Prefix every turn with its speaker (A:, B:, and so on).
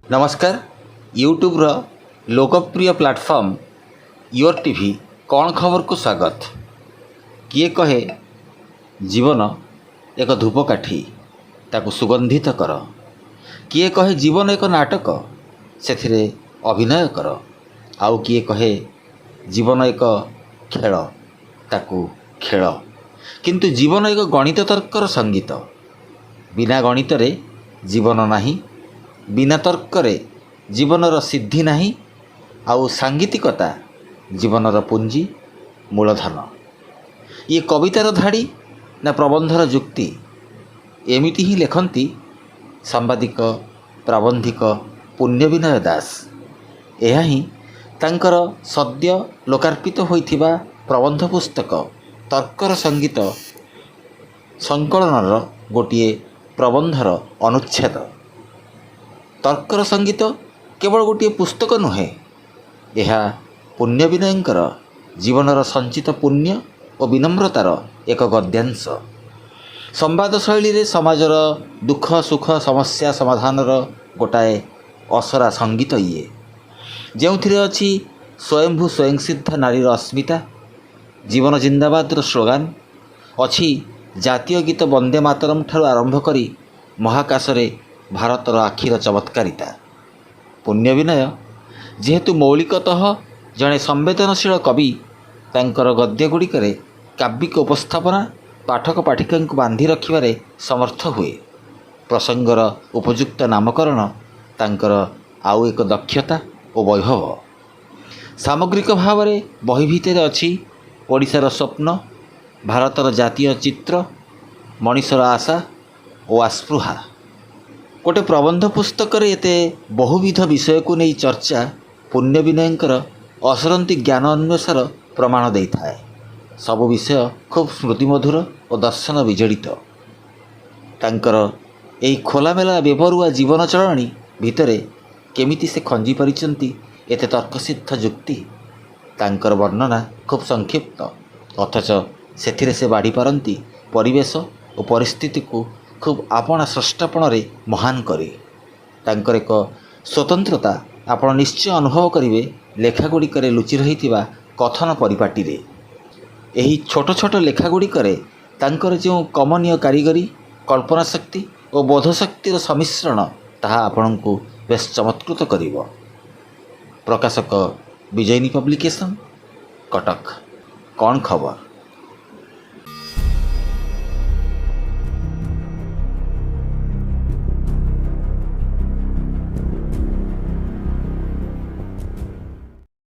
A: नमस्कार। यूट्यूब रो लोकप्रिय platform your TV कौन खबर को स्वागत। किए कहे जीवन एक धूपकाठी ताकू सुगंधित कर, किए कहे जीवन एक नाटक से अभिनय कर, आउ किए कहे जीवन एक खेल ताकू खेल। किंतु जीवन एक गणित तर्कर संगीत। बिना गणित रे जीवन नाही, बिना तर्करे जीवनर सिद्धि नाही, आउ सांगीतिकता जीवनर पुंजी मूलधन। ये कवितार धाड़ी ना प्रबंधर जुक्ति, एमिति ही लेखन्ति सांबादिक प्राबंधिक पुण्य विनय दास। यह ही तांकर सद्य लोकार्पित होइथिबा प्रबंध पुस्तक तर्कर संगीत संकलनर गोटिए प्रबंधर अनुच्छेद। तर्कर संगीत केवल गोटे पुस्तक नुहे, यह पुण्य विनयंकर जीवनर संचित पुण्य और विनम्रतार एक गद्यांश। संवाद शैली रे समाजर दुख सुख समस्या समाधानर गोटाए असरा संगीत ये, जो अच्छी स्वयंभू स्वयंसिद्ध नारीर अस्मिता, जीवन जिंदाबादर स्लोगान अच्छी जातीय गीत वंदे मातरम ठारू आरंभ करी महाकाशरे भारतर आखिर चमत्कारिता। पुण्य विनय जेहेतु मौलिकतः जड़े संवेदनशील कवि, तांकर गद्यगुड़िकरे काव्यिक उपस्थापना पाठक पाठिका को बांधि रखिबारे समर्थ हुए। प्रसंगर उपयुक्त नामकरण तांकर आउ एक दक्षता और वैभव। सामग्रिक भाव में बही भितर अच्छी ओडिशार स्वप्न, भारतर जातीय चित्र, मनीषर आशा और आस्पृहा। गोटे प्रबंध पुस्तक एते बहुविध विषय को नहीं चर्चा पुण्य विनयंकर असरंती ज्ञान अन्वेषार प्रमाण दे थाए। सबु विषय खूब स्मृतिमधुर और दर्शन विजड़ित। तांकर एही खोलामेला बेबरुआ जीवन चलणी भितरे केमिति से खंजी परिचंती एते तर्कसिद्ध जुक्ति। तांकर वर्णना खूब संक्षिप्त, अथच सेथिरे से बाढ़ी पारती परिवेश और परिस्थिति को खूब आपणा स्रष्टापण महान करे। तांकर एक स्वतंत्रता आपण निश्चय अनुभव करेंगे लेखागुड़िक लुचि रही कथन परिपाटी रे। एही छोट छोट लेखागुड़िक तांकर जो कमनीय कारीगरी, कल्पना शक्ति और बोधशक्तिर सम्मिश्रण ताहा आपण को बेस चमत्कृत करिवो। प्रकाशक विजयिनी पब्लिकेशन, कटक। कौन खबर।